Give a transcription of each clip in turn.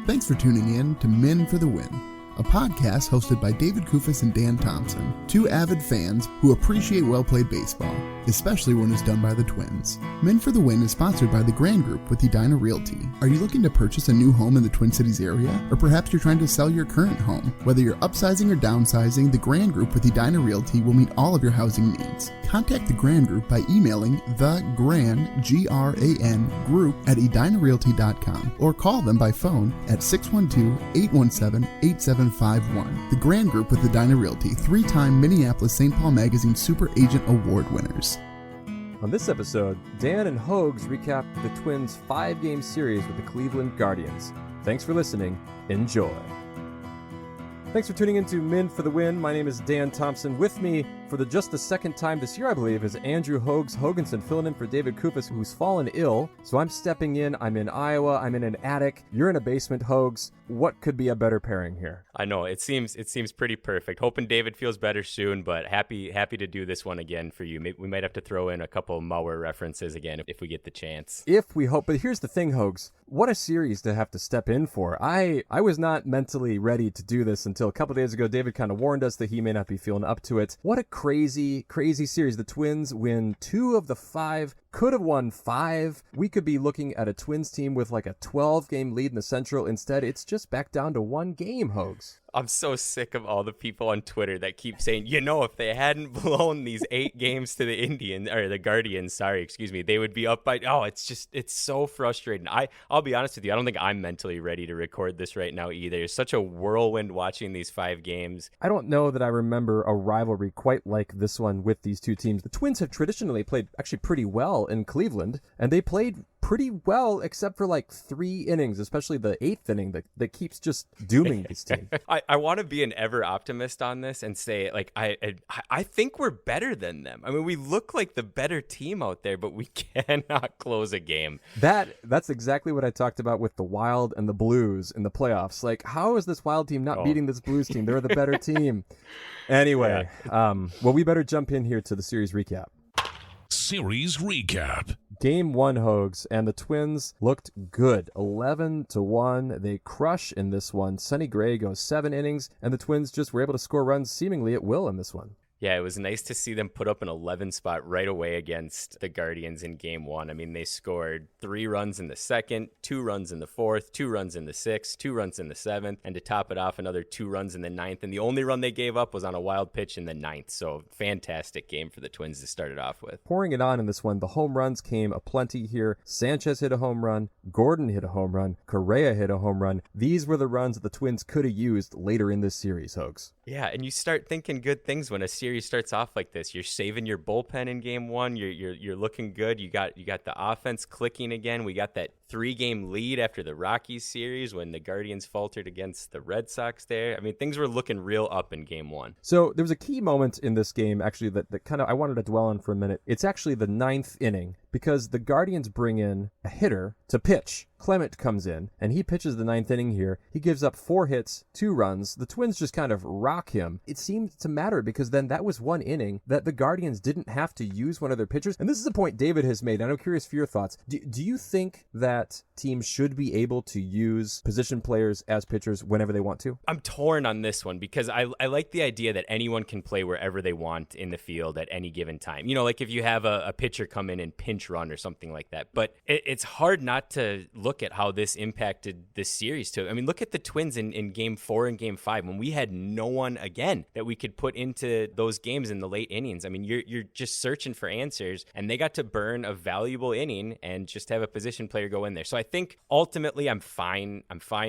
Thanks for tuning in to Men for the Win, a podcast hosted by David Kufis and Dan Thompson, two avid fans who appreciate well-played baseball, especially when it's done by the Twins. Men for the Win is sponsored by the Grand Group with Edina Realty. Are you looking to purchase a new home in the Twin Cities area? Or perhaps you're trying to sell your current home? Whether you're upsizing or downsizing, the Grand Group with Edina Realty will meet all of your housing needs. Contact the Grand Group by emailing thegran, G-R-A-N, group at edinarealty.com or call them by phone at 612-817-8751. The Grand Group with Edina Realty, 3-time Minneapolis-St. Paul Magazine Super Agent Award winners. On this episode, Dan and Hoges recap the Twins' 5-game series with the Cleveland Guardians. Thanks for listening. Enjoy. Thanks for tuning in to Men for the Win. My name is Dan Thompson. With me for just the second time this year, I believe, is Andrew Hoges Hoganson, filling in for David Kufis, who's fallen ill. So I'm stepping in. I'm in Iowa. I'm in an attic. You're in a basement, Hoges. What could be a better pairing here? I know it seems pretty perfect. Hoping David feels better soon, but happy to do this one again for you. We might have to throw in a couple of Mauer references again if we get the chance. If we hope. But here's the thing, Hoges. What a series to have to step in for. I was not mentally ready to do this until a couple days ago. David kind of warned us that he may not be feeling up to it. What a crazy series. The Twins win 2 of the 5. Could have won 5. We could be looking at a Twins team with like a 12-game lead in the Central. Instead, it's just back down to 1 game, Hoges. I'm so sick of all the people on Twitter that keep saying, if they hadn't blown these 8 games to the Guardians, they would be up by. It's so frustrating. I'll be honest with you. I don't think I'm mentally ready to record this right now either. It's such a whirlwind watching these 5 games. I don't know that I remember a rivalry quite like this one with these two teams. The Twins have traditionally played actually pretty well in Cleveland, and they played pretty well except for like 3 innings, especially the 8th inning that keeps just dooming this team. I want to be an ever optimist on this and say, like, I think we're better than them. I mean, we look like the better team out there, but we cannot close a game. That's exactly what I talked about with the Wild and the Blues in the playoffs. Like, how is this Wild team not beating this Blues team? They're the better team. Anyway, well, we better jump in here to the series recap. Series recap. Game 1, Hoges, and the Twins looked good. 11-1. They crush in this one. Sonny Gray goes 7 innings, and the Twins just were able to score runs seemingly at will in this one. Yeah, it was nice to see them put up an 11 spot right away against the Guardians in Game 1. I mean, they scored 3 runs in the 2nd, 2 runs in the 4th, 2 runs in the 6th, 2 runs in the 7th, and to top it off, another 2 runs in the 9th. And the only run they gave up was on a wild pitch in the 9th. So fantastic game for the Twins to start it off with. Pouring it on in this one, the home runs came aplenty here. Sanchez hit a home run. Gordon hit a home run. Correa hit a home run. These were the runs that the Twins could have used later in this series, Hoges. Yeah, and you start thinking good things when a series starts off like this. You're saving your bullpen in Game 1. You're looking good. You got the offense clicking again. We got that 3-game lead after the Rockies series when the Guardians faltered against the Red Sox there. I mean, things were looking real up in Game 1. So there was a key moment in this game, actually, that kind of I wanted to dwell on for a minute. It's actually the 9th inning because the Guardians bring in a hitter to pitch. Clement comes in, and he pitches the 9th inning here. He gives up 4 hits, 2 runs. The Twins just kind of rock him. It seemed to matter because then that was 1 inning that the Guardians didn't have to use one of their pitchers. And this is a point David has made, and I'm curious for your thoughts. Do you think that teams should be able to use position players as pitchers whenever they want to? I'm torn on this one because I like the idea that anyone can play wherever they want in the field at any given time. Like if you have a pitcher come in and pinch run or something like that. But it's hard not to look at how this impacted this series too. I mean, look at the Twins in Game 4 and Game 5 when we had no one again that we could put into those games in the late innings. I mean, you're just searching for answers, and they got to burn a valuable inning and just have a position player go in there. So I think ultimately I'm fine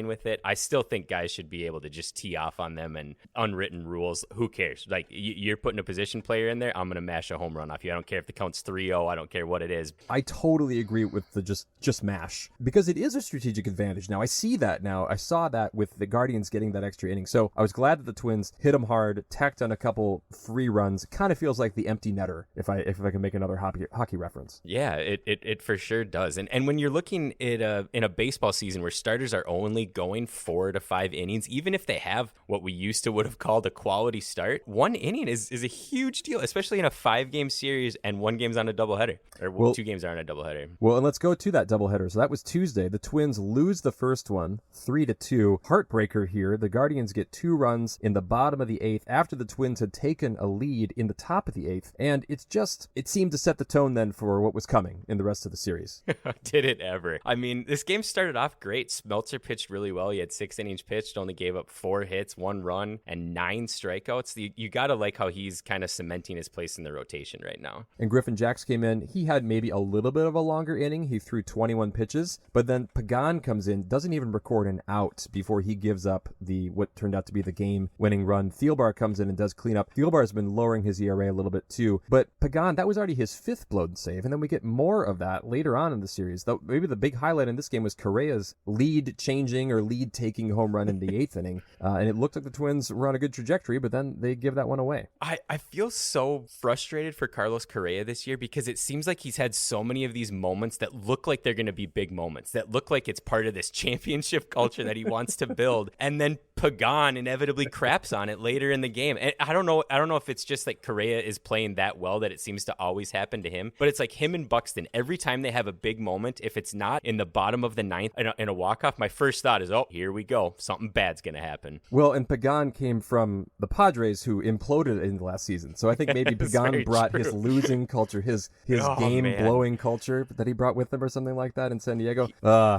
with it. I still think guys should be able to just tee off on them, and unwritten rules, who cares? Like, you're putting a position player in there, I'm going to mash a home run off you. I don't care if the count's 3-0. I don't care what it is. I totally agree with the just mash, because it is a strategic advantage now. I see that now. I saw that with the Guardians getting that extra inning. So I was glad that the Twins hit them hard, tacked on a couple free runs. It kind of feels like the empty netter, if I can make another hockey reference. Yeah, it for sure does. And when you're looking at in a baseball season where starters are only going 4 to 5 innings, even if they have what we used to would have called a quality start, 1 inning is a huge deal, especially in a 5-game series and 1 game's on a doubleheader. Well, two games aren't a doubleheader. Well, and let's go to that doubleheader. So that was Tuesday. The Twins lose the first one, 3-2. Heartbreaker here. The Guardians get 2 runs in the bottom of the 8th after the Twins had taken a lead in the top of the 8th. And it seemed to set the tone then for what was coming in the rest of the series. Did it ever? I mean, this game started off great. Smeltzer pitched really well. He had 6 innings pitched, only gave up 4 hits, 1 run, and 9 strikeouts. You got to like how he's kind of cementing his place in the rotation right now. And Griffin Jacks came in. He had maybe a little bit of a longer inning. He threw 21 pitches, but then Pagan comes in, doesn't even record an out before he gives up what turned out to be the game-winning run. Thielbar comes in and does clean up. Thielbar's been lowering his ERA a little bit too, but Pagan, that was already his 5th blown save, and then we get more of that later on in the series. Though maybe the big highlight in this game was Correa's lead-changing or lead-taking home run in the 8th inning, and it looked like the Twins were on a good trajectory, but then they give that one away. I feel so frustrated for Carlos Correa this year because it seems like he's had so many of these moments that look like they're going to be big moments, that look like it's part of this championship culture that he wants to build, and then Pagan inevitably craps on it later in the game. And I don't know if it's just like Correa is playing that well that it seems to always happen to him, but it's like him and Buxton, every time they have a big moment, if it's not in the bottom of the 9th in a walk-off, my first thought is, oh, here we go. Something bad's going to happen. Well, and Pagan came from the Padres, who imploded in the last season. So I think maybe Pagan brought his losing culture, his game-blowing culture that he brought with him or something like that in San Diego.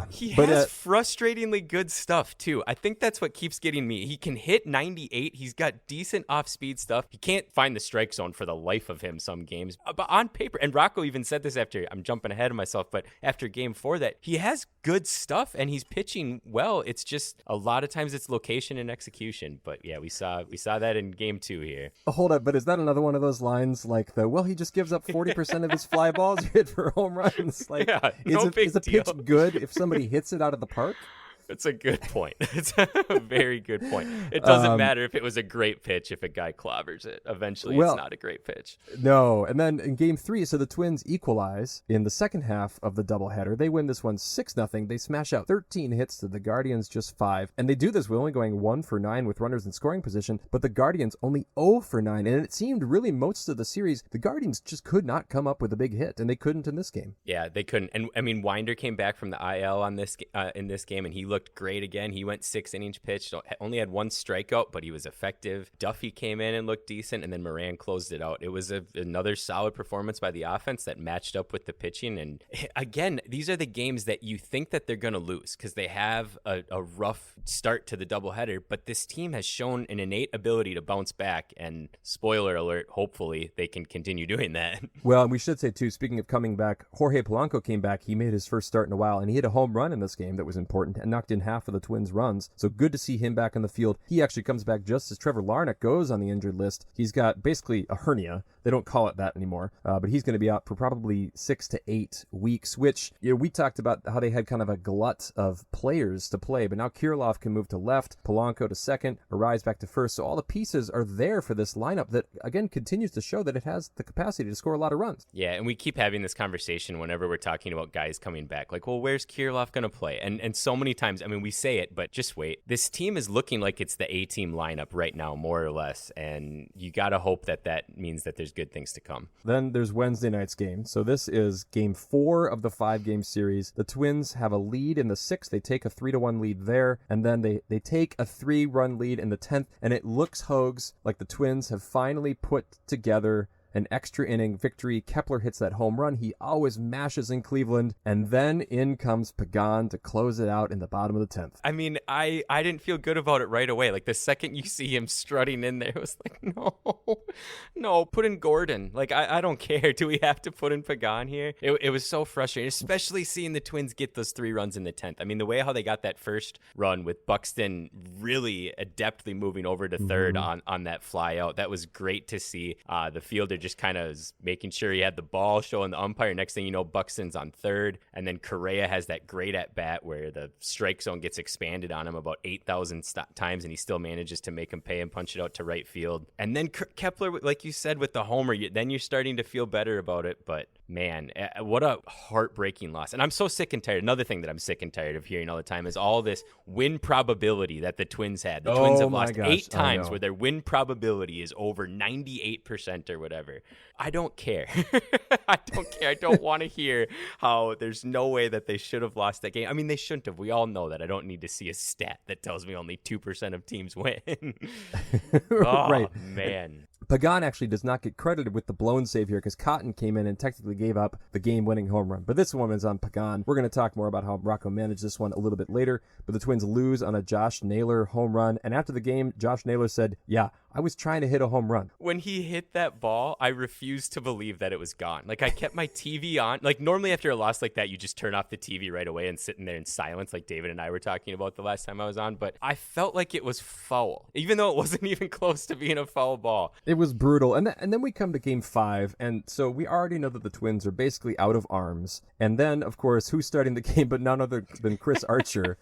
He has frustratingly good stuff, too. I think that's what keeps getting me. He can hit 98. He's got decent off-speed stuff. He can't find the strike zone for the life of him some games. But on paper, and Rocco even said this after, I'm jumping ahead of myself, but after game 4, that he has good stuff and he's pitching well. It's just a lot of times it's location and execution. But yeah, we saw that in game 2 here. Hold up, but is that another one of those lines like he just gives up 40% of his fly balls hit for home runs? Like, yeah, is a pitch good if somebody hits it out of the park? It's a good point. It's a very good point. It doesn't matter if it was a great pitch if a guy clobbers it. Eventually, it's not a great pitch. No. And then in game 3, so the Twins equalize in the second half of the doubleheader. They win this one 6-0. They smash out 13 hits to the Guardians, just 5. And they do this with only going 1 for 9 with runners in scoring position, but the Guardians only 0 for 9. And it seemed really most of the series, the Guardians just could not come up with a big hit, and they couldn't in this game. Yeah, they couldn't. And I mean, Winder came back from the IL on this in this game, and he looked great again. He went 6 innings pitched, only had 1 strikeout, but he was effective. Duffy came in and looked decent, and then Moran closed it out. It was another solid performance by the offense that matched up with the pitching. And again, these are the games that you think that they're going to lose because they have a rough start to the doubleheader, but this team has shown an innate ability to bounce back, and spoiler alert, hopefully they can continue doing that. Well, and we should say too, speaking of coming back, Jorge Polanco came back. He made his first start in a while, and he hit a home run in this game that was important and knocked in half of the Twins' runs. So good to see him back in the field. He actually comes back just as Trevor Larnach goes on the injured list. He's got basically a hernia. They don't call it that anymore, but he's going to be out for probably 6 to 8 weeks, which, we talked about how they had kind of a glut of players to play, but now Kirilloff can move to left, Polanco to second, Arise back to first. So all the pieces are there for this lineup that, again, continues to show that it has the capacity to score a lot of runs. Yeah, and we keep having this conversation whenever we're talking about guys coming back. Like, well, where's Kirilloff going to play? And so many times, I mean, we say it, but just wait. This team is looking like it's the A-team lineup right now, more or less, and you got to hope that means that there's good things to come. Then there's Wednesday night's game. So this is game 4 of the 5-game series. The Twins have a lead in the 6th. They take a 3-1 lead there, and then they take a 3-run lead in the 10th, and it looks, Hoges, like the Twins have finally put together an extra inning victory. Kepler hits that home run. He always mashes in Cleveland. And then in comes Pagan to close it out in the bottom of the 10th. I mean, I didn't feel good about it right away. Like, the second you see him strutting in there, it was like, no, put in Gordon. Like, I don't care. Do we have to put in Pagan here? It was so frustrating, especially seeing the Twins get those 3 runs in the 10th. I mean, the way how they got that first run with Buxton really adeptly moving over to third on that fly out, that was great to see. The fielder just kind of making sure he had the ball, showing the umpire. Next thing you know, Buxton's on third, and then Correa has that great at bat where the strike zone gets expanded on him about 8,000 times, and he still manages to make him pay and punch it out to right field. And then Kepler, like you said, with the homer, then you're starting to feel better about it. But man, what a heartbreaking loss. And I'm so sick and tired. Another thing that I'm sick and tired of hearing all the time is all this win probability that the Twins had. The Twins have lost 8 times where their win probability is over 98% or whatever. whatever. I don't care. I don't care. I don't want to hear how there's no way that they should have lost that game. I mean, they shouldn't have. We all know that. I don't need to see a stat that tells me only 2% of teams win. Oh, right. Man. Pagan actually does not get credited with the blown save here because Cotton came in and technically gave up the game-winning home run. But this one is on Pagan. We're going to talk more about how Rocco managed this one a little bit later. But the Twins lose on a Josh Naylor home run. And after the game, Josh Naylor said, yeah, I was trying to hit a home run. When he hit that ball, I refused to believe that it was gone. Like, I kept my TV on. Like, normally after a loss like that, you just turn off the TV right away and sit in there in silence like David and I were talking about the last time I was on. But I felt like it was foul, even though it wasn't even close to being a foul ball. It was brutal. And then we come to Game 5, and so we already know that the Twins are basically out of arms. And then, of course, who's starting the game but none other than Chris Archer,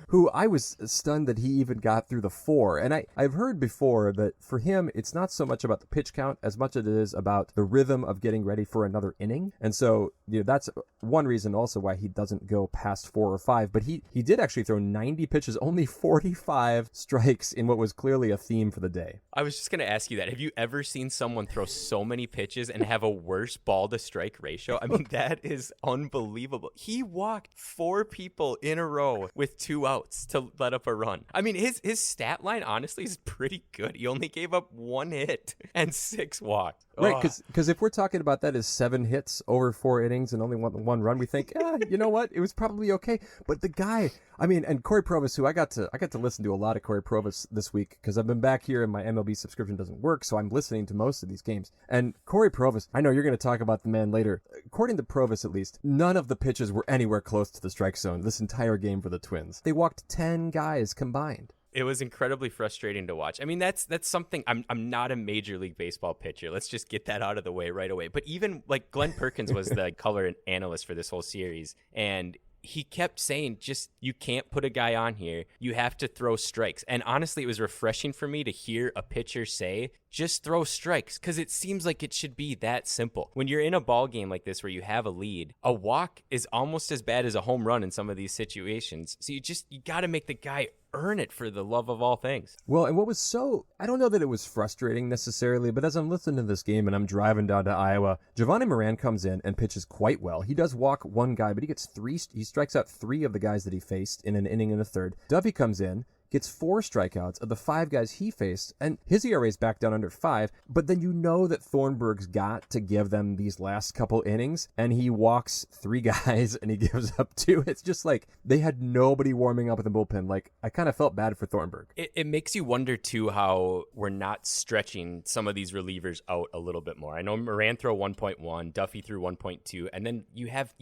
who I was stunned that he even got through the 4. And I've heard before that for him, it's not so much about the pitch count as much as it is about the rhythm of getting ready for another inning. And so, that's one reason also why he doesn't go past 4 or 5. But he did actually throw 90 pitches, only 45 strikes in what was clearly a theme for the day. I was just going to ask you that. Have you ever seen someone throw so many pitches and have a worse ball to strike ratio? I mean, that is unbelievable. He walked 4 people in a row with 2 outs to let up a run. I mean, his stat line, honestly, is pretty good. He only gave up 1 hit and 6 walks. Right, because if we're talking about that as 7 hits over 4 innings and only one run, we think, you know what? It was probably okay. But the guy, I mean, and Corey Provis, who I got to listen to a lot of Corey Provis this week because I've been back here and my MLB subscription doesn't work, so I'm listening to most of these games. And Corey Provis, I know you're going to talk about the man later. According to Provis, at least, none of the pitches were anywhere close to the strike zone this entire game for the Twins. They walked 10 guys combined. It was incredibly frustrating to watch. I mean, that's something. I'm not a Major League Baseball pitcher. Let's just get that out of the way right away. But even like Glenn Perkins was the color analyst for this whole series, and he kept saying, just, you can't put a guy on here. You have to throw strikes. And honestly, it was refreshing for me to hear a pitcher say, just throw strikes, because it seems like it should be that simple. When you're in a ball game like this where you have a lead, a walk is almost as bad as a home run in some of these situations. So you got to make the guy earn it for the love of all things. Well, and what was I don't know that it was frustrating necessarily, but as I'm listening to this game and I'm driving down to Iowa, Giovanni Moran comes in and pitches quite well. He does walk 1 guy, but he strikes out 3 of the guys that he faced in an inning and a third. Duffy comes in, gets 4 strikeouts of the 5 guys he faced, and his ERA is back down under 5, but then you know that Thornburg's got to give them these last couple innings, and he walks 3 guys and he gives up 2. It's just like they had nobody warming up in the bullpen. Like, I kind of felt bad for Thornburg. It makes you wonder, too, how we're not stretching some of these relievers out a little bit more. I know Moran threw 1.1, Duffy threw 1.2, and then you have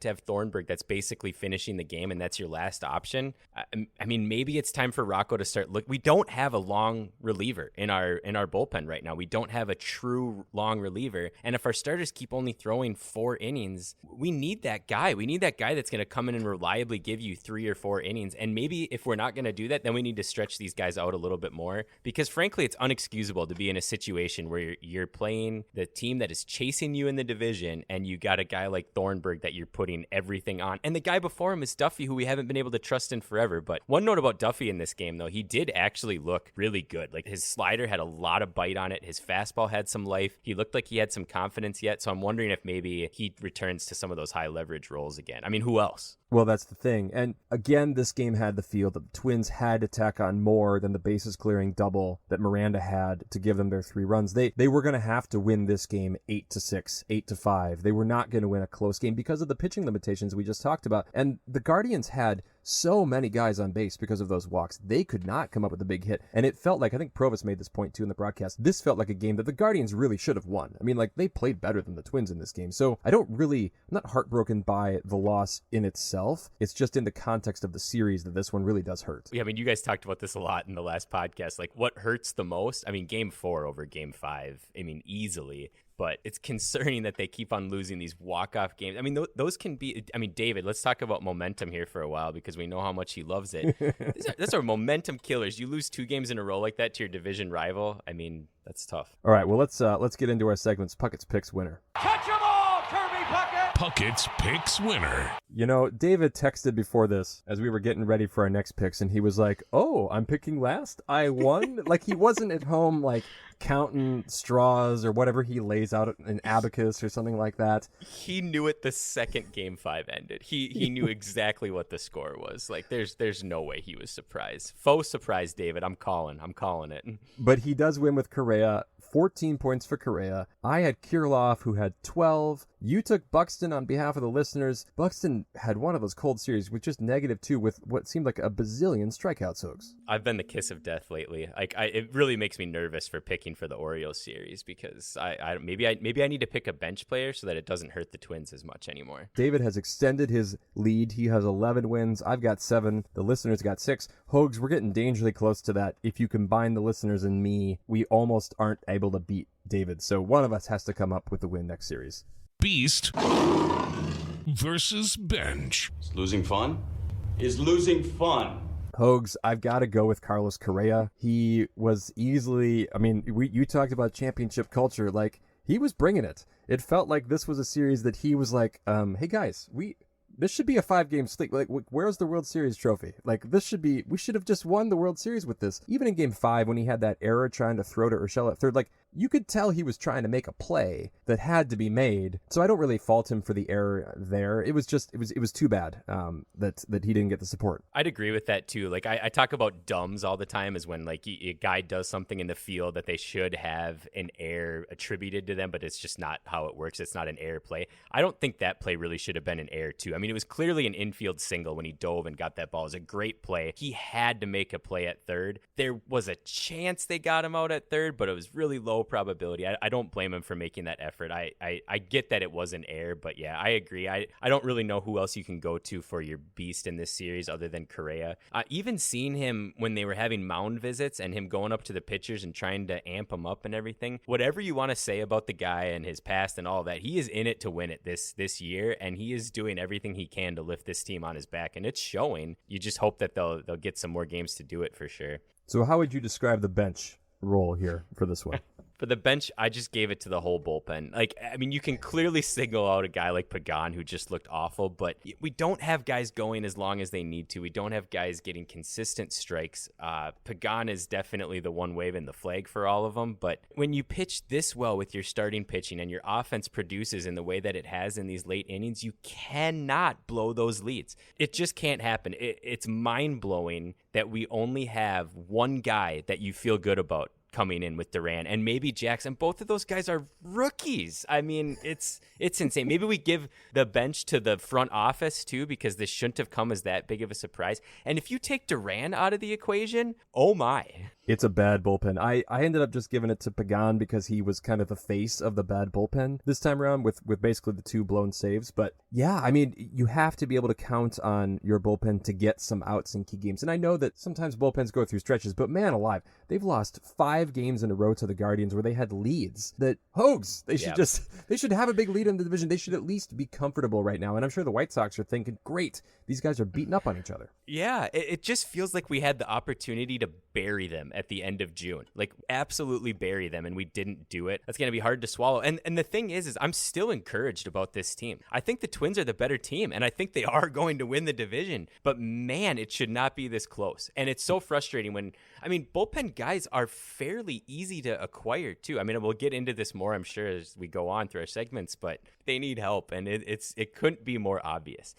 to have Thornburg that's basically finishing the game, and that's your last option. I mean, maybe it's time for Rocco to start we don't have a long reliever in our bullpen right now. We don't have a true long reliever. And if our starters keep only throwing 4 innings, we need that guy. We need that guy that's going to come in and reliably give you 3 or 4 innings. And maybe if we're not going to do that, then we need to stretch these guys out a little bit more, because frankly, it's unexcusable to be in a situation where you're playing the team that is chasing you in the division and you got a guy like Thornburg that you're putting everything on. And the guy before him is Duffy, who we haven't been able to trust in forever. But one note about Duffy in this game, though, he did actually look really good. Like, his slider had a lot of bite on it. His fastball had some life. He looked like he had some confidence yet. So I'm wondering if maybe he returns to some of those high leverage roles again. I mean, who else? Well, that's the thing. And again, this game had the feel that the Twins had to tack on more than the bases clearing double that Miranda had to give them their 3 runs. They were going to have to win this game 8-6, 8-5. They were not going to win a close game because of the pitching limitations we just talked about. And the Guardians had so many guys on base because of those walks. They could not come up with a big hit. And it felt like, I think Provis made this point too in the broadcast, this felt like a game that the Guardians really should have won. I mean, like, they played better than the Twins in this game. So I'm not heartbroken by the loss in itself. It's just in the context of the series that this one really does hurt. Yeah, I mean, you guys talked about this a lot in the last podcast. Like, what hurts the most? I mean, Game 4 over Game 5, I mean, easily. But it's concerning that they keep on losing these walk-off games. I mean, those can be... I mean, David, let's talk about momentum here for a while, because we know how much he loves it. These are momentum killers. You lose 2 games in a row like that to your division rival. I mean, that's tough. All right, well, let's get into our segments. Puckett's Picks winner. Catch 'em all, Kirby Puckett! Puckett's Picks winner. You know, David texted before this as we were getting ready for our next picks, and he was like, "Oh, I'm picking last? I won?" Like, he wasn't at home, like, counting straws or whatever he lays out an abacus or something like that. He knew it the second Game 5 ended. He knew exactly what the score was. Like, there's no way he was surprised. Faux surprise, David. I'm calling it. But he does win with Correa. 14 points for Correa. I had Kirilloff, who had 12. You took Buxton on behalf of the listeners. Buxton had one of those cold series with just -2 with what seemed like a bazillion strikeouts, Hoges. I've been the kiss of death lately. Like, it really makes me nervous for picking for the Orioles series because maybe I need to pick a bench player so that it doesn't hurt the Twins as much anymore. David has extended his lead. He has 11 wins. I've got 7. The listeners got 6. Hoges, we're getting dangerously close to that. If you combine the listeners and me, we almost aren't able to beat David. So one of us has to come up with the win next series. Beast versus Bench. Is losing fun? Is losing fun? Hoges, I've got to go with Carlos Correa. He was easily, I mean, you talked about championship culture. Like, he was bringing it. It felt like this was a series that he was like, hey guys, this should be a 5-game sweep. Like, where's the World Series trophy? Like, we should have just won the World Series with this. Even in Game 5, when he had that error trying to throw to Urshela at third, like, you could tell he was trying to make a play that had to be made. So I don't really fault him for the error there. It was too bad that he didn't get the support. I'd agree with that too. Like, I talk about dumbs all the time as when like a guy does something in the field that they should have an error attributed to them, but it's just not how it works. It's not an error play. I don't think that play really should have been an error too. I mean, it was clearly an infield single when he dove and got that ball. It was a great play. He had to make a play at third. There was a chance they got him out at third, but it was really low probability. I don't blame him for making that effort. I get that it was an error, but yeah, I agree. I don't really know who else you can go to for your beast in this series other than Correa. Even seeing him when they were having mound visits and him going up to the pitchers and trying to amp them up and everything, whatever you want to say about the guy and his past and all that, he is in it to win it this year, and he is doing everything he can to lift this team on his back, and it's showing. You just hope that they'll get some more games to do it for sure. So how would you describe the bench role here for this one? For the bench, I just gave it to the whole bullpen. Like, I mean, you can clearly single out a guy like Pagan who just looked awful, but we don't have guys going as long as they need to. We don't have guys getting consistent strikes. Pagan is definitely the one waving the flag for all of them, but when you pitch this well with your starting pitching and your offense produces in the way that it has in these late innings, you cannot blow those leads. It just can't happen. It's mind-blowing that we only have one guy that you feel good about coming in with Duran and maybe Jackson. Both of those guys are rookies. I mean, it's insane. Maybe we give the bench to the front office too, because this shouldn't have come as that big of a surprise. And if you take Duran out of the equation, oh my. It's a bad bullpen. I ended up just giving it to Pagan because he was kind of the face of the bad bullpen this time around with basically the 2 blown saves. But yeah, I mean, you have to be able to count on your bullpen to get some outs in key games. And I know that sometimes bullpens go through stretches, but man alive, they've lost 5 games in a row to the Guardians where they had leads that Hoges, they should have a big lead in the division. They should at least be comfortable right now. And I'm sure the White Sox are thinking, great, these guys are beating up on each other. Yeah, it just feels like we had the opportunity to bury them at the end of June. Like, absolutely bury them, and we didn't do it. That's going to be hard to swallow. And the thing is I'm still encouraged about this team. I think the Twins are the better team, and I think they are going to win the division. But man, it should not be this close. And it's so frustrating when, I mean, bullpen guys are fairly easy to acquire too. I mean, we'll get into this more, I'm sure, as we go on through our segments, but they need help, and it couldn't be more obvious.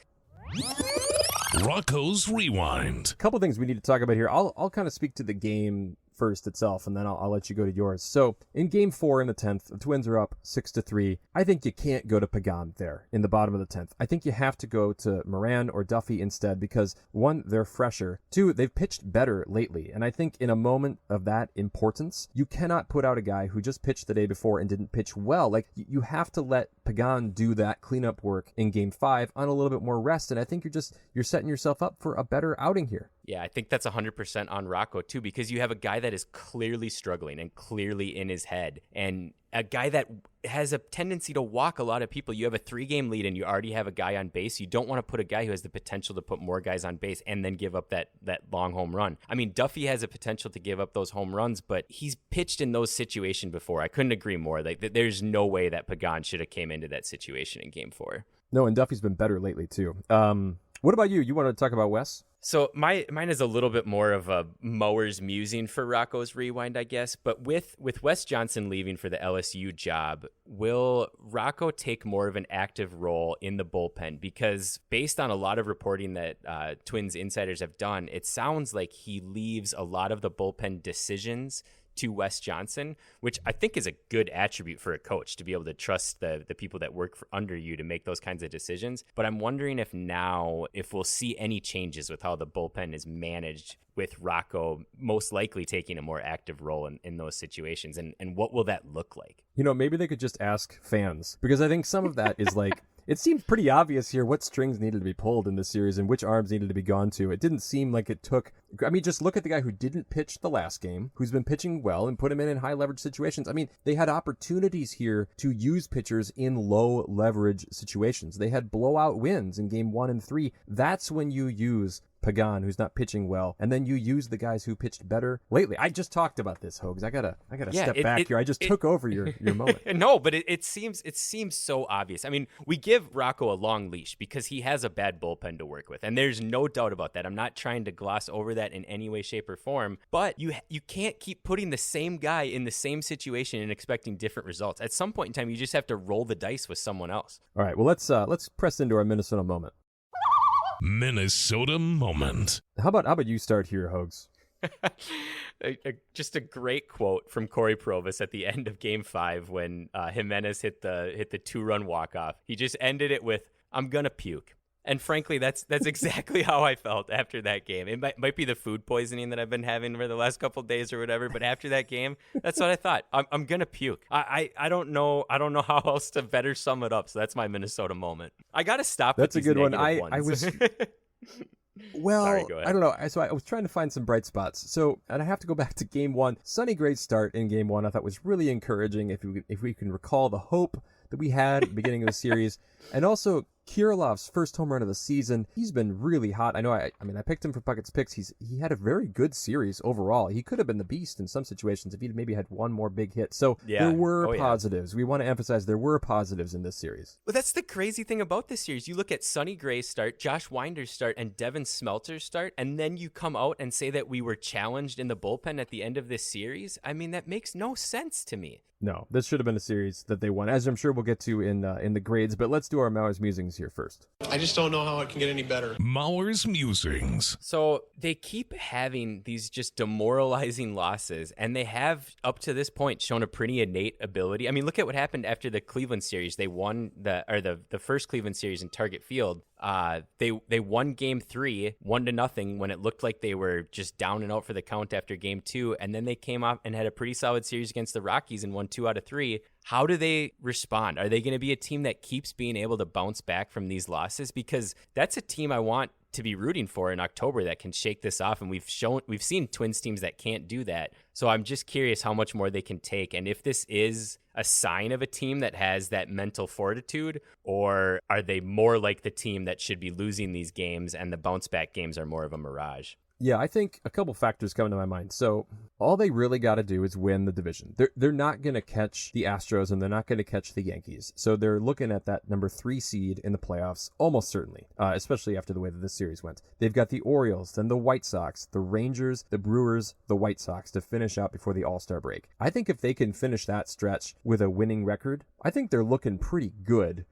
Rocco's Rewind. A couple things we need to talk about here. I'll kind of speak to the game first itself, and then I'll let you go to yours. So in Game 4 in the 10th, the Twins are up 6-3. I think you can't go to Pagan there in the bottom of the 10th. I think you have to go to Moran or Duffy instead because, 1, they're fresher. 2, they've pitched better lately. And I think in a moment of that importance, you cannot put out a guy who just pitched the day before and didn't pitch well. Like, you have to let Pagan do that cleanup work in Game 5 on a little bit more rest. And I think you're setting yourself up for a better outing here. Yeah, I think that's 100% on Rocco too, because you have a guy that is clearly struggling and clearly in his head, and a guy that has a tendency to walk a lot of people. You have a 3-game lead and you already have a guy on base. You don't want to put a guy who has the potential to put more guys on base and then give up that long home run. I mean, Duffy has a potential to give up those home runs, but he's pitched in those situations before. I couldn't agree more. Like, there's no way that Pagan should have came into that situation in Game 4. No, and Duffy's been better lately too. What about you? You want to talk about Wes? So mine is a little bit more of a mower's musing for Rocco's rewind, I guess. But with Wes Johnson leaving for the LSU job, will Rocco take more of an active role in the bullpen? Because based on a lot of reporting that Twins insiders have done, it sounds like he leaves a lot of the bullpen decisions to Wes Johnson, which I think is a good attribute for a coach, to be able to trust the people that work under you to make those kinds of decisions. But I'm wondering if we'll see any changes with how the bullpen is managed, with Rocco most likely taking a more active role in those situations. And what will that look like? Maybe they could just ask fans, because I think some of that is like, it seemed pretty obvious here what strings needed to be pulled in this series and which arms needed to be gone to. It didn't seem like it took... I mean, just look at the guy who didn't pitch the last game, who's been pitching well, and put him in high leverage situations. I mean, they had opportunities here to use pitchers in low leverage situations. They had blowout wins in game 1 and 3. That's when you use Pagan, who's not pitching well, and then you use the guys who pitched better lately. I just talked about this, Hoges. I gotta step back here. I just took over your moment. No, but it seems so obvious. I mean, we give Rocco a long leash because he has a bad bullpen to work with, and there's no doubt about that. I'm not trying to gloss over that in any way, shape, or form, but you can't keep putting the same guy in the same situation and expecting different results. At some point in time, you just have to roll the dice with someone else. All right, well, let's press into our Minnesota moment. Minnesota moment. How about you start here, Hoges? Just a great quote from Corey Provis at the end of Game 5 when Jimenez hit the 2-run walk-off. He just ended it with, "I'm gonna puke." And frankly, that's exactly how I felt after that game. It might be the food poisoning that I've been having for the last couple of days or whatever, but after that game, that's what I thought. I'm gonna puke. I don't know how else to better sum it up. So that's my Minnesota moment. I gotta stop. That's with a good one. ones. I was. Well, Sorry, go ahead. I don't know. So I was trying to find some bright spots. So, and I have to go back to Game 1. Sonny Gray's start in Game 1 I thought was really encouraging. If we can recall the hope that we had at the beginning of the series, and also Kirilov's first home run of the season. He's been really hot. I know. I picked him for Puckett's picks. He had a very good series overall. He could have been the beast in some situations if he'd maybe had one more big hit. So there were positives. Yeah. We want to emphasize there were positives in this series. Well, that's the crazy thing about this series. You look at Sonny Gray's start, Josh Winder's start, and Devin Smelter's start, and then you come out and say that we were challenged in the bullpen at the end of this series. I mean, that makes no sense to me. No, this should have been a series that they won, as I'm sure we'll get to in the grades. But let's do our Maurer's Musings here first. I just don't know how it can get any better. Maurer's Musings. So they keep having these just demoralizing losses, and they have, up to this point, shown a pretty innate ability. I mean, look at what happened after the Cleveland series. They won the first Cleveland series in Target Field. They won Game 3 1-0 when it looked like they were just down and out for the count after Game 2, and then they came up and had a pretty solid series against the Rockies and won 2 out of 3. How do they respond? Are they going to be a team that keeps being able to bounce back from these losses? Because that's a team I want to be rooting for in October that can shake this off, and we've seen Twins teams that can't do that. So I'm just curious how much more they can take, and if this is a sign of a team that has that mental fortitude, or are they more like the team that should be losing these games and the bounce back games are more of a mirage? Yeah, I think a couple factors come to my mind. So all they really got to do is win the division. They're not going to catch the Astros, and they're not going to catch the Yankees. So they're looking at that number 3 seed in the playoffs almost certainly, especially after the way that this series went. They've got the Orioles, then the White Sox, the Rangers, the Brewers, the White Sox to finish out before the All-Star break. I think if they can finish that stretch with a winning record, I think they're looking pretty good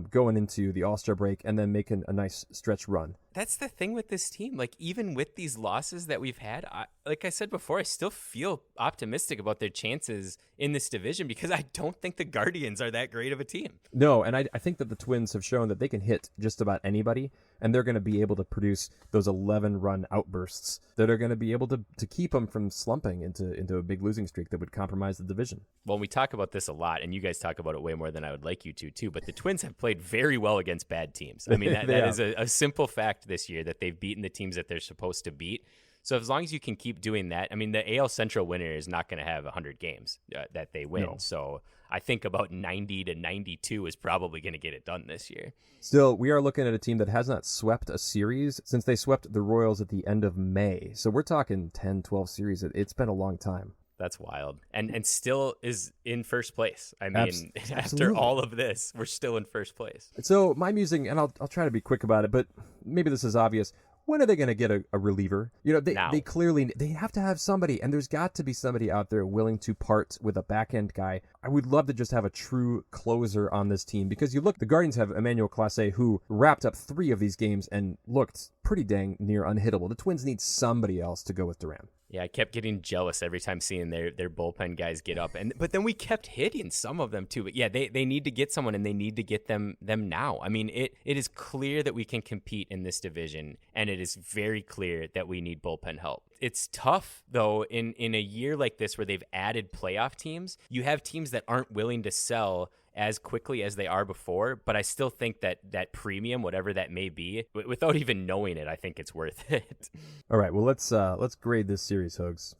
going into the All-Star break and then making a nice stretch run. That's the thing with this team. Like, even with these losses that we've had, like I said before, I still feel optimistic about their chances in this division because I don't think the Guardians are that great of a team. No, and I think that the Twins have shown that they can hit just about anybody, and they're going to be able to produce those 11-run outbursts that are going to be able to keep them from slumping into a big losing streak that would compromise the division. Well, we talk about this a lot, and you guys talk about it way more than I would like you to, too, but the Twins have played very well against bad teams. I mean, that is a simple fact this year that they've beaten the teams that they're supposed to beat. So as long as you can keep doing that, I mean, the AL Central winner is not going to have 100 games that they win. No. So I think about 90 to 92 is probably going to get it done this year. Still, we are looking at a team that has not swept a series since they swept the Royals at the end of May. So we're talking 10, 12 series. It's been a long time. That's wild. And still is in first place. I mean, after absolutely. all of this, we're still in first place. So my musing, and I'll try to be quick about it, but maybe this is obvious. When are they going to get a reliever? They clearly they have to have somebody, and there's got to be somebody out there willing to part with a back end guy. I would love to just have a true closer on this team, because you look, the Guardians have Emmanuel Clase, who wrapped up 3 of these games and looked pretty dang near unhittable. The Twins need somebody else to go with Duran. Yeah, I kept getting jealous every time seeing their bullpen guys get up, but then we kept hitting some of them too. But yeah, they need to get someone, and they need to get them now. I mean, it is clear that we can compete in this division, and it is very clear that we need bullpen help. It's tough though in a year like this where they've added playoff teams. You have teams that aren't willing to sell as quickly as they are before, but I still think that premium, whatever that may be, without even knowing it, I think it's worth it. All right, well, let's grade this series, Hoges.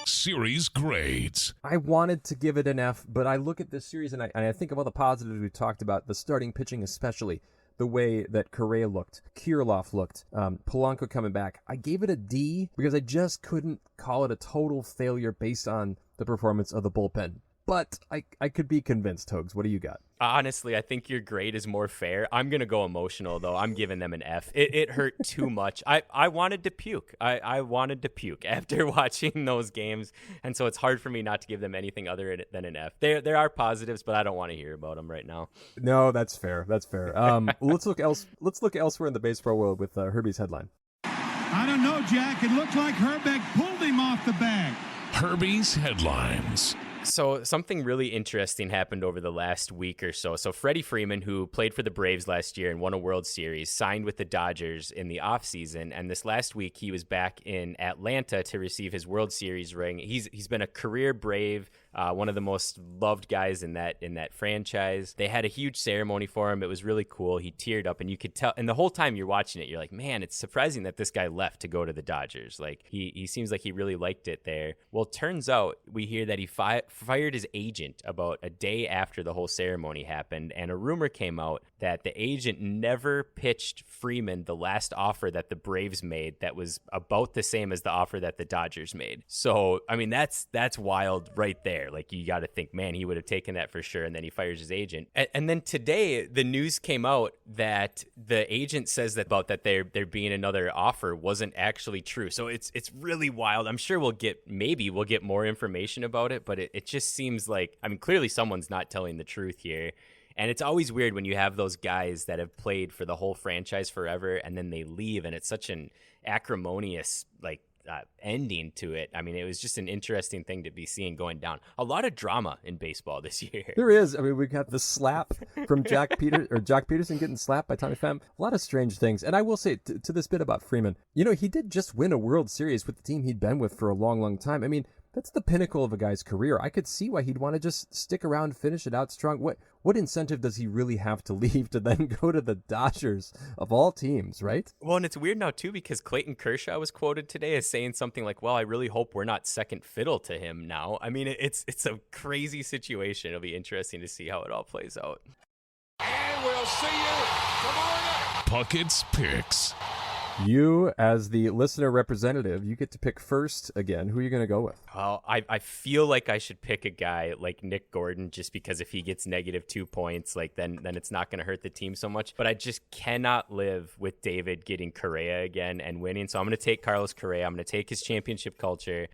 Series grades. I wanted to give it an F, but I look at this series and I think of all the positives we talked about, the starting pitching especially, the way that Correa looked, Kirilloff looked, Polanco coming back. I gave it a D because I just couldn't call it a total failure based on the performance of the bullpen. But I could be convinced, Hoges. What do you got? Honestly, I think your grade is more fair. I'm going to go emotional, though. I'm giving them an F. It hurt too much. I wanted to puke. I wanted to puke after watching those games. And so it's hard for me not to give them anything other than an F. There are positives, but I don't want to hear about them right now. No, that's fair. That's fair. Let's look elsewhere in the baseball world with Herbie's headline. I don't know, Jack. It looked like Herbeck pulled him off the bag. Herbie's headlines. So something really interesting happened over the last week or so. So Freddie Freeman, who played for the Braves last year and won a World Series, signed with the Dodgers in the offseason. And this last week, he was back in Atlanta to receive his World Series ring. He's been a career Brave, one of the most loved guys in that franchise. They had a huge ceremony for him. It was really cool. He teared up, and you could tell. And the whole time you're watching it, you're like, man, it's surprising that this guy left to go to the Dodgers. Like he seems like he really liked it there. Well, turns out we hear that he fired his agent about a day after the whole ceremony happened, and a rumor came out that the agent never pitched Freeman the last offer that the Braves made that was about the same as the offer that the Dodgers made. So, I mean, that's wild right there. Like, you got to think, man, he would have taken that for sure, and then he fires his agent. And then today, the news came out that the agent says that there being another offer wasn't actually true. So it's really wild. I'm sure we'll get more information about it, but it just seems like, I mean, clearly someone's not telling the truth here. And it's always weird when you have those guys that have played for the whole franchise forever and then they leave, and it's such an acrimonious, ending to it. I mean, it was just an interesting thing to be seeing going down. A lot of drama in baseball this year. There is. I mean, we got the slap from Jack Peterson getting slapped by Tommy Pham. A lot of strange things. And I will say to this bit about Freeman, he did just win a World Series with the team he'd been with for a long, long time. I mean, that's the pinnacle of a guy's career. I could see why he'd want to just stick around, finish it out strong. What incentive does he really have to leave to then go to the Dodgers of all teams, right? Well, and it's weird now, too, because Clayton Kershaw was quoted today as saying something like, well, I really hope we're not second fiddle to him now. I mean, it's a crazy situation. It'll be interesting to see how it all plays out. And we'll see you tomorrow night. Puckett's Picks. You, as the listener representative, you get to pick first again. Who are you going to go with? Well, I feel like I should pick a guy like Nick Gordon, just because if he gets -2 points, then it's not going to hurt the team so much. But I just cannot live with David getting Correa again and winning. So I'm going to take Carlos Correa. I'm going to take his championship culture.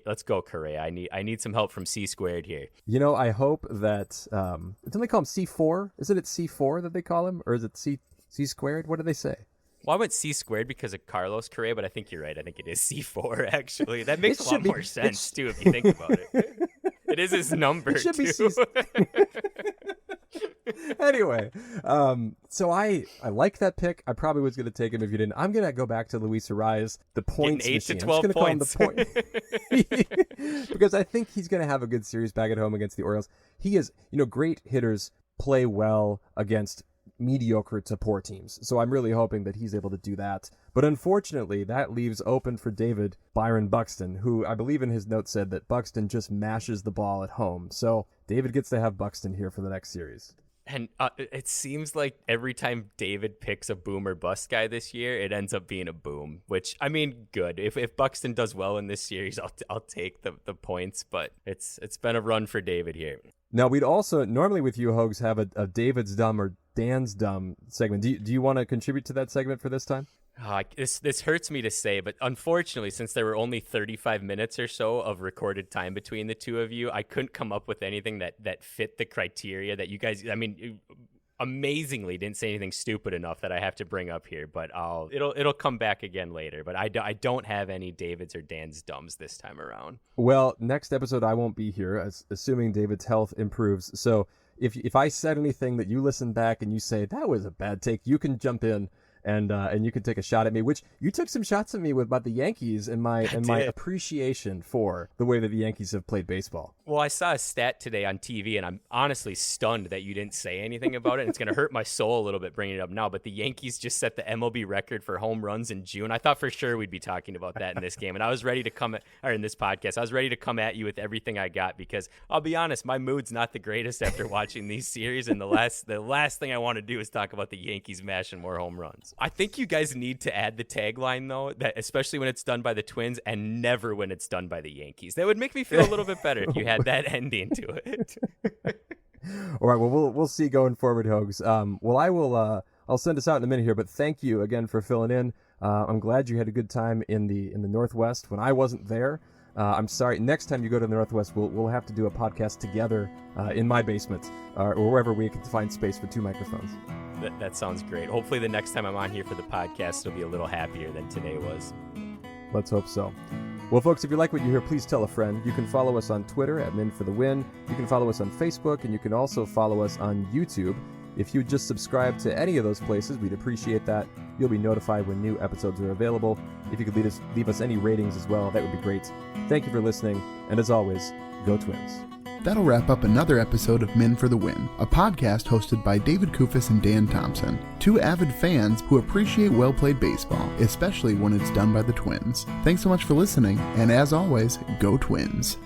Let's go, Correa. I need some help from C-squared here. I hope that don't they call him C4? Isn't it C4 that they call him, or is it C-squared? What do they say? Well, I went C-squared because of Carlos Correa, but I think you're right. I think it is C4, actually. That makes a lot more sense, too, if you think about it. It is his number, it should too. Anyway, so I like that pick. I probably was going to take him if you didn't. I'm going to go back to Luis Arraez, the points Getting 8 machine. to 12 points. Call him the point. Because I think he's going to have a good series back at home against the Orioles. He is, great hitters play well against mediocre to poor teams. So I'm really hoping that he's able to do that. But unfortunately, that leaves open for David Byron Buxton, who I believe in his note said that Buxton just mashes the ball at home. So David gets to have Buxton here for the next series. And it seems like every time David picks a boom or bust guy this year, it ends up being a boom, which, I mean, good. If Buxton does well in this series, I'll take the points, but it's been a run for David here. Now, we'd also, normally with you, Hoges, have a David's Dumb or Dan's Dumb segment. Do you want to contribute to that segment for this time? This hurts me to say, but unfortunately, since there were only 35 minutes or so of recorded time between the two of you, I couldn't come up with anything that fit the criteria that you guys, I mean, amazingly didn't say anything stupid enough that I have to bring up here, but it'll come back again later. But I don't have any David's or Dan's Dumbs this time around. Well, next episode I won't be here, assuming David's health improves. So if I said anything that you listen back and you say, that was a bad take, you can jump in. And you could take a shot at me, which you took some shots at me about the Yankees and my appreciation for the way that the Yankees have played baseball. Well, I saw a stat today on TV, and I'm honestly stunned that you didn't say anything about it. And it's going to hurt my soul a little bit bringing it up now, but the Yankees just set the MLB record for home runs in June. I thought for sure we'd be talking about that in this game, and I was ready to in this podcast. I was ready to come at you with everything I got because I'll be honest, my mood's not the greatest after watching these series, and the last thing I want to do is talk about the Yankees mashing more home runs. I think you guys need to add the tagline, though, that especially when it's done by the Twins and never when it's done by the Yankees. That would make me feel a little bit better if you had that ending to it. All right, well, we'll see going forward, Hoges. Well, I'll send us out in a minute here, but thank you again for filling in. I'm glad you had a good time in the Northwest when I wasn't there. I'm sorry. Next time you go to the Northwest, we'll have to do a podcast together in my basement or wherever we can find space for 2 microphones. That sounds great. Hopefully the next time I'm on here for the podcast, it'll be a little happier than today was. Let's hope so. Well, folks, if you like what you hear, please tell a friend. You can follow us on Twitter at MinForTheWin. You can follow us on Facebook, and you can also follow us on YouTube. If you just subscribe to any of those places, we'd appreciate that. You'll be notified when new episodes are available. If you could leave us any ratings as well, that would be great. Thank you for listening, and as always, go Twins. That'll wrap up another episode of Men for the Win, a podcast hosted by David Kufis and Dan Thompson, 2 avid fans who appreciate well-played baseball, especially when it's done by the Twins. Thanks so much for listening, and as always, go Twins.